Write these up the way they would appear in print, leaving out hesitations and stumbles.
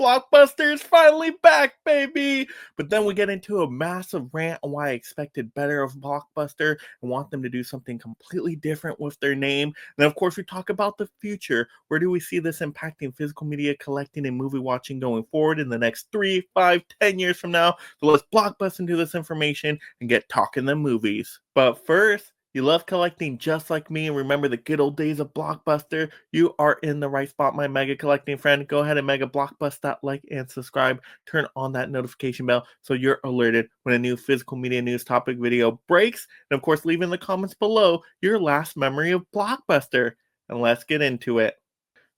Blockbuster is finally back, baby! But then we get into a massive rant on why I expected better of Blockbuster and want them to do something completely different with their name. And then, of course, we talk about the future. Where do we see this impacting physical media collecting and movie watching going forward in the next 3, 5, 10 years from now? So let's blockbust into this information and get talking the movies. But first, you love collecting just like me and remember the good old days of Blockbuster? You are in the right spot, my mega collecting friend. Go ahead and mega blockbust that like and subscribe. Turn on that notification bell so you're alerted when a new physical media news topic video breaks. And of course, leave in the comments below your last memory of Blockbuster. And let's get into it.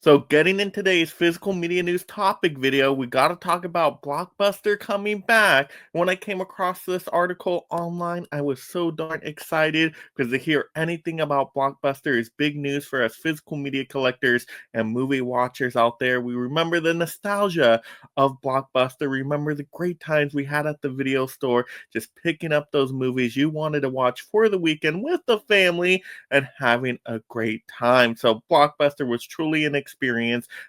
So getting in today's physical media news topic video, we got to talk about Blockbuster coming back. When I came across this article online, I was so darn excited because to hear anything about Blockbuster is big news for us physical media collectors and movie watchers out there. We remember the nostalgia of Blockbuster, remember the great times we had at the video store, just picking up those movies you wanted to watch for the weekend with the family and having a great time. So Blockbuster was truly an experience.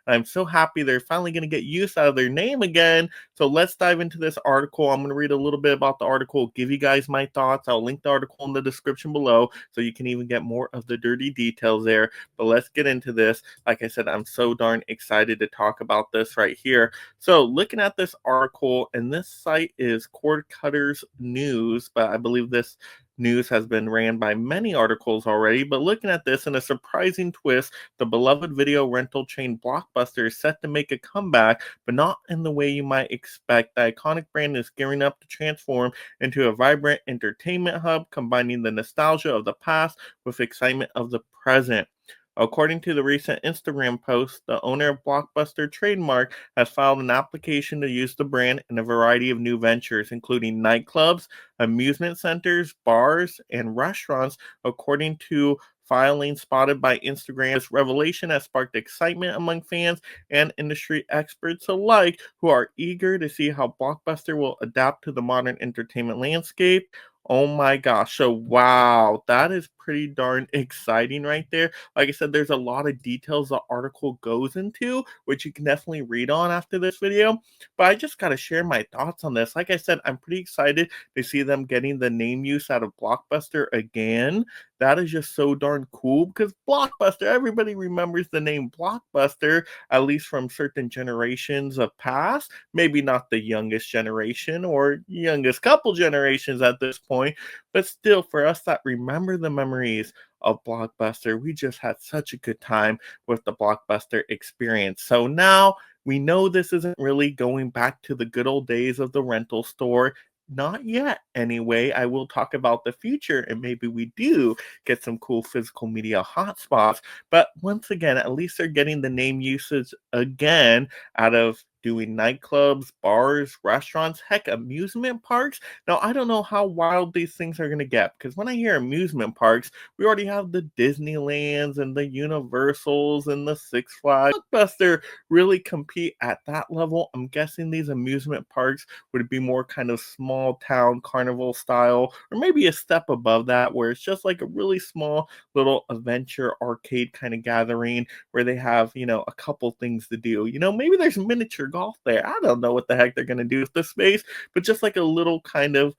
I'm so happy they're finally going to get use out of their name again. So let's dive into this article. I'm going to read a little bit about the article, give you guys my thoughts. I'll link the article in the description below so you can even get more of the dirty details there. But let's get into this. Like I said, I'm so darn excited to talk about this right here. So looking at this article, and this site is Cord Cutters News, but I believe this news has been ran by many articles already, but looking at this in a surprising twist, the beloved video rental chain Blockbuster is set to make a comeback, but not in the way you might expect. The iconic brand is gearing up to transform into a vibrant entertainment hub, combining the nostalgia of the past with excitement of the present. According to the recent Instagram post, the owner of Blockbuster Trademark has filed an application to use the brand in a variety of new ventures, including nightclubs, amusement centers, bars, and restaurants, according to filing spotted by Instagram. This revelation has sparked excitement among fans and industry experts alike who are eager to see how Blockbuster will adapt to the modern entertainment landscape. Oh my gosh. So, wow, that is pretty darn exciting right there. Like I said, there's a lot of details the article goes into, which you can definitely read on after this video. But I just got to share my thoughts on this. Like I said, I'm pretty excited to see them getting the name use out of Blockbuster again. That is just so darn cool because Blockbuster, everybody remembers the name Blockbuster, at least from certain generations of past. Maybe not the youngest generation or youngest couple generations at this point, but still, for us that remember the memories of Blockbuster, we just had such a good time with the Blockbuster experience. So now we know this isn't really going back to the good old days of the rental store. Not yet, anyway. I will talk about the future, and maybe we do get some cool physical media hotspots. But once again, at least they're getting the name usage again out of doing nightclubs, bars, restaurants, heck, amusement parks. Now, I don't know how wild these things are going to get because when I hear amusement parks, we already have the Disneylands and the Universals and the Six Flags. Blockbuster really compete at that level. I'm guessing these amusement parks would be more kind of small town carnival style, or maybe a step above that, where it's just like a really small little adventure arcade kind of gathering where they have, a couple things to do. Maybe there's miniature golf there. I don't know what the heck they're going to do with the space, but just like a little kind of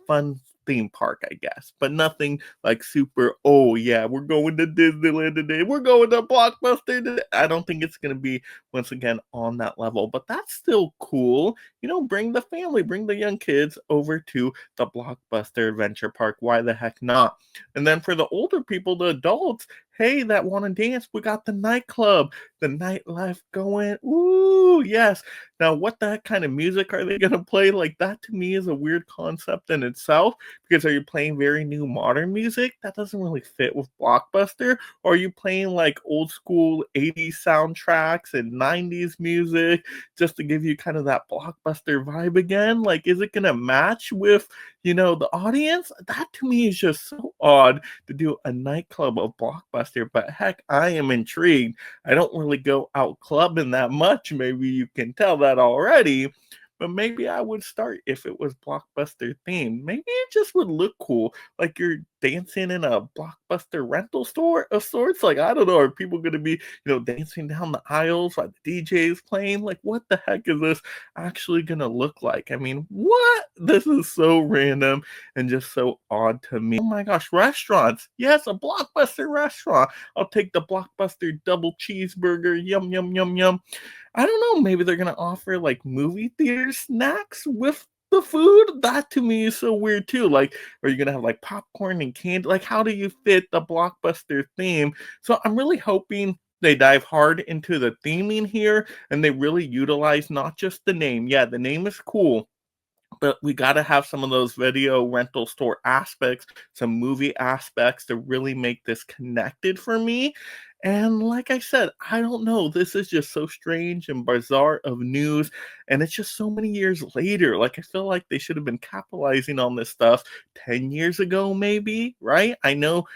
fun theme park, I guess, but nothing like super, oh yeah, we're going to Disneyland today, we're going to Blockbuster today. I don't think it's going to be, once again, on that level, but that's still cool. Bring the family, bring the young kids over to the Blockbuster Adventure Park. Why the heck not? And then for the older people, the adults, hey, that want to dance, we got the nightclub, the nightlife going. Ooh, yes. Now, what the heck kind of music are they going to play? Like, that to me is a weird concept in itself, because are you playing very new modern music? That doesn't really fit with Blockbuster. Or are you playing like old school 80s soundtracks and 90s music just to give you kind of that Blockbuster vibe again? Like, is it going to match with, the audience? That to me is just so odd to do a nightclub of Blockbuster, but heck, I am intrigued. I don't really go out clubbing that much. Maybe you can tell that already. But maybe I would start if it was Blockbuster themed. Maybe it just would look cool. Like you're dancing in a Blockbuster rental store of sorts? Like, I don't know, are people gonna be, dancing down the aisles while the DJ is playing? Like, what the heck is this actually gonna look like? I mean, what? This is so random and just so odd to me. Oh my gosh, restaurants. Yes, a Blockbuster restaurant. I'll take the Blockbuster double cheeseburger. Yum, yum, yum, yum. I don't know, maybe they're gonna offer, like, movie theater snacks with the food? That to me is so weird too. Like, are you gonna have, like, popcorn and candy? Like, how do you fit the Blockbuster theme? So I'm really hoping they dive hard into the theming here, and they really utilize not just the name. Yeah, the name is cool, but we got to have some of those video rental store aspects, some movie aspects to really make this connected for me. And like I said, I don't know. This is just so strange and bizarre of news. And it's just so many years later. Like, I feel like they should have been capitalizing on this stuff 10 years ago, maybe, right? I know,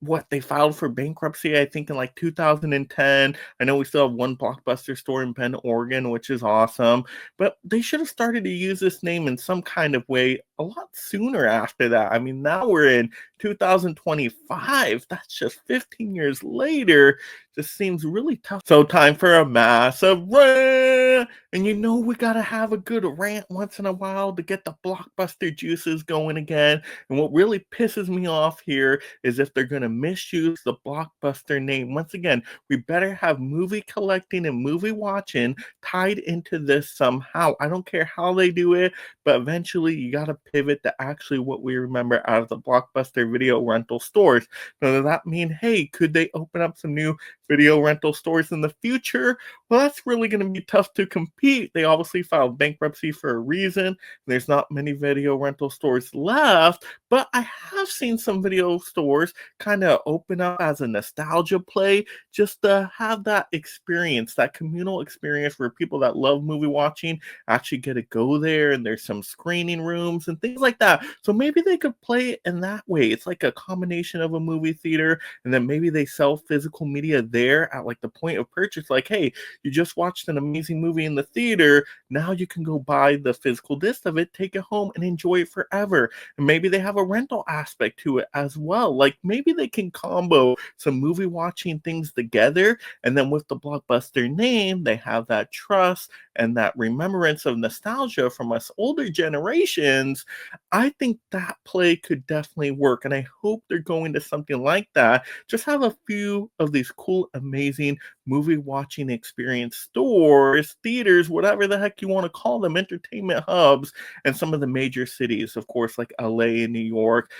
what they filed for bankruptcy, I think in like 2010. I know we still have one Blockbuster store in Bend, Oregon, which is awesome, but they should have started to use this name in some kind of way a lot sooner after that. I mean, now we're in 2025. That's just 15 years later. Just seems really tough. So, time for a massive rant. And we got to have a good rant once in a while to get the Blockbuster juices going again. And what really pisses me off here is if they're going to misuse the Blockbuster name. Once again, we better have movie collecting and movie watching tied into this somehow. I don't care how they do it, but eventually you got to pivot to actually what we remember out of the Blockbuster video rental stores. Now, does that mean, hey, could they open up some new video rental stores in the future? Well, that's really going to be tough to compete. They obviously filed bankruptcy for a reason. There's not many video rental stores left, but I have seen some video stores kind of open up as a nostalgia play just to have that experience, that communal experience where people that love movie watching actually get to go there, and there's some screening rooms and things like that. So maybe they could play it in that way. It's like a combination of a movie theater, and then maybe they sell physical media there at like the point of purchase. Like, hey, you just watched an amazing movie in the theater. Now you can go buy the physical disc of it, take it home, and enjoy it forever. And maybe they have a rental aspect to it as well. Like, maybe they can combo some movie watching things together. And then with the Blockbuster name, they have that trust and that remembrance of nostalgia from us older generations. I think that play could definitely work. And I hope they're going to something like that. Just have a few of these cool, amazing movie watching experience stores, theaters, whatever the heck you want to call them, entertainment hubs, and some of the major cities, of course, like LA and New York,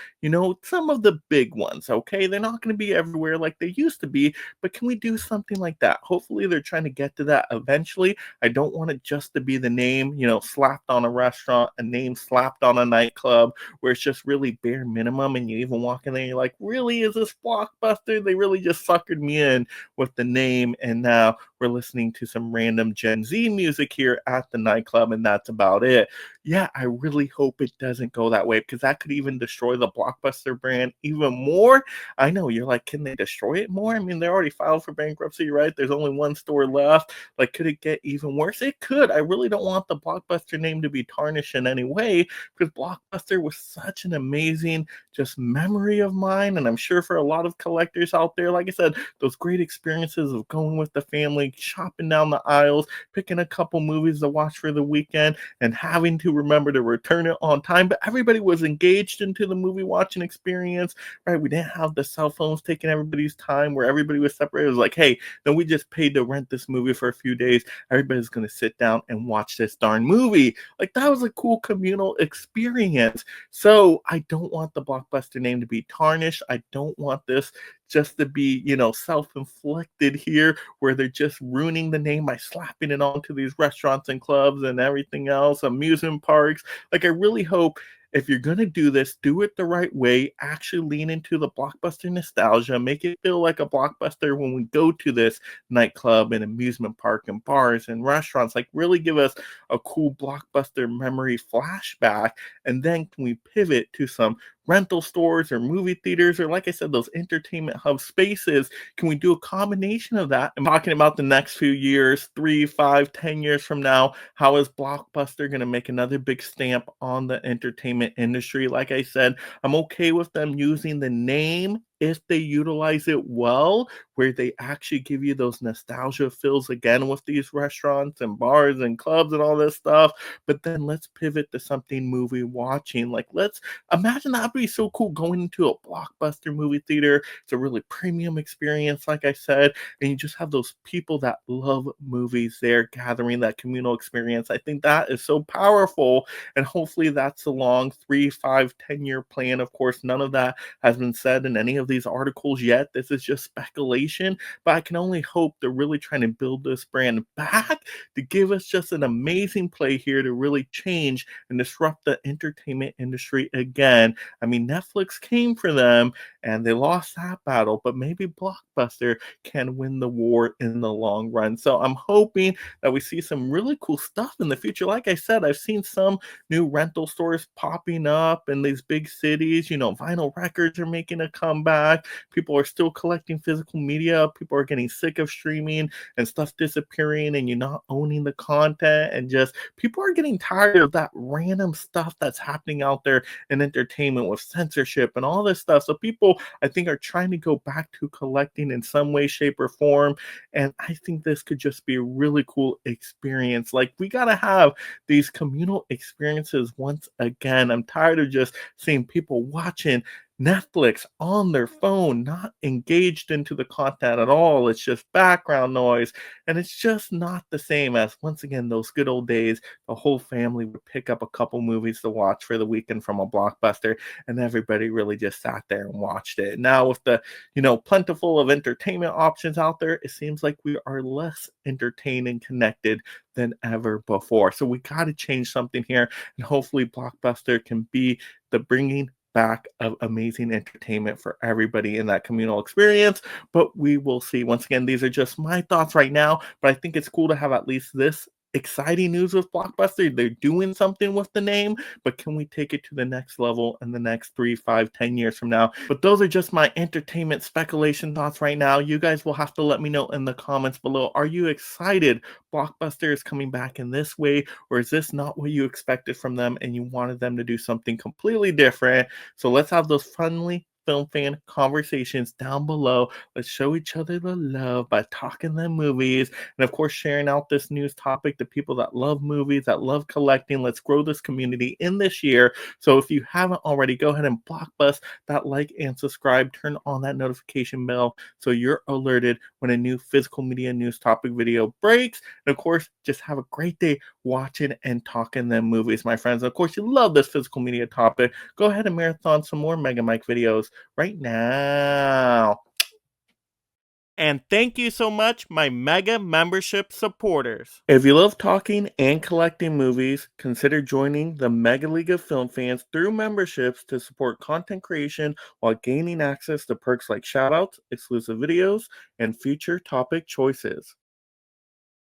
some of the big ones, okay? They're not going to be everywhere like they used to be, but can we do something like that? Hopefully, they're trying to get to that eventually. I don't want it just to be the name, slapped on a restaurant, a name slapped on a nightclub, where it's just really bare minimum, and you even walk in there and you're like, really, is this Blockbuster? They really just suckered me in with the name, and now we're listening to some random Gen Z music here at the nightclub, and that's about it. Yeah, I really hope it doesn't go that way, because that could even destroy the Blockbuster brand even more. I know you're like, can they destroy it more? I mean, they already filed for bankruptcy, right? There's only one store left. Like, could it get even worse? It could. I really don't want the Blockbuster name to be tarnished in any way, because Blockbuster was such an amazing just memory of mine. And I'm sure for a lot of collectors out there, like I said, those great experiences of going with the family, shopping down the aisles, picking a couple movies to watch for the weekend, and having to remember to return it on time. But everybody was engaged into the movie watching experience, right? We didn't have the cell phones taking everybody's time where everybody was separated. It was like, hey, then we just paid to rent this movie for a few days. Everybody's going to sit down and watch this darn movie. Like, that was a cool communal experience. So I don't want the Blockbuster name to be tarnished. I don't want this just to be, self-inflicted here, where they're just ruining the name by slapping it onto these restaurants and clubs and everything else, amusement parks. Like, I really hope if you're going to do this, do it the right way. Actually lean into the Blockbuster nostalgia. Make it feel like a Blockbuster when we go to this nightclub and amusement park and bars and restaurants. Like, really give us a cool Blockbuster memory flashback. And then can we pivot to some rental stores or movie theaters, or like I said, those entertainment hub spaces? Can we do a combination of that? I'm talking about the next few years, 3, 5, 10 years from now. How is Blockbuster going to make another big stamp on the entertainment industry? Like I said, I'm okay with them using the name if they utilize it well, where they actually give you those nostalgia feels again with these restaurants and bars and clubs and all this stuff. But then let's pivot to something movie watching. Like, let's imagine that'd be so cool going into a Blockbuster movie theater. It's a really premium experience, like I said, and you just have those people that love movies there gathering that communal experience. I think that is so powerful, and hopefully that's a long 3, 5, 10 year plan. Of course, none of that has been said in any of these articles yet. This is just speculation, but I can only hope they're really trying to build this brand back to give us just an amazing play here to really change and disrupt the entertainment industry again. I mean, Netflix came for them and they lost that battle, but maybe Blockbuster can win the war in the long run. So I'm hoping that we see some really cool stuff in the future. Like I said, I've seen some new rental stores popping up in these big cities. Vinyl records are making a comeback. People are still collecting physical media. People are getting sick of streaming and stuff disappearing and you not owning the content. And just people are getting tired of that random stuff that's happening out there in entertainment with censorship and all this stuff. So people, I think, are trying to go back to collecting in some way, shape, or form. And I think this could just be a really cool experience. Like, we got to have these communal experiences once again. I'm tired of just seeing people watching Netflix on their phone, not engaged into the content at all. It's just background noise. And it's just not the same as, once again, those good old days. The whole family would pick up a couple movies to watch for the weekend from a Blockbuster, and everybody really just sat there and watched it. Now, with the, plentiful of entertainment options out there, it seems like we are less entertained and connected than ever before. So we got to change something here, and hopefully Blockbuster can be the bringing back of amazing entertainment for everybody in that communal experience. But we will see. Once again, these are just my thoughts right now, but I think it's cool to have at least this exciting news with Blockbuster. They're doing something with the name, but can we take it to the next level in the next 3, 5, 10 years from now? But those are just my entertainment speculation thoughts right now. You guys will have to let me know in the comments below. Are you excited Blockbuster is coming back in this way, or is this not what you expected from them and you wanted them to do something completely different? So let's have those friendly film fan conversations down below. Let's show each other the love by talking them movies, and of course sharing out this news topic to people that love movies, that love collecting. Let's grow this community in this year. So if you haven't already, go ahead and blockbust that like and subscribe. Turn on that notification bell so you're alerted when a new physical media news topic video breaks. And of course, just have a great day watching and talking them movies, my friends. And of course, you love this physical media topic, go ahead and marathon some more Mega Mike videos right now. And thank you so much, my Mega membership supporters. If you love talking and collecting movies, consider joining the Mega League of Film Fans through memberships to support content creation while gaining access to perks like shoutouts, exclusive videos, and future topic choices.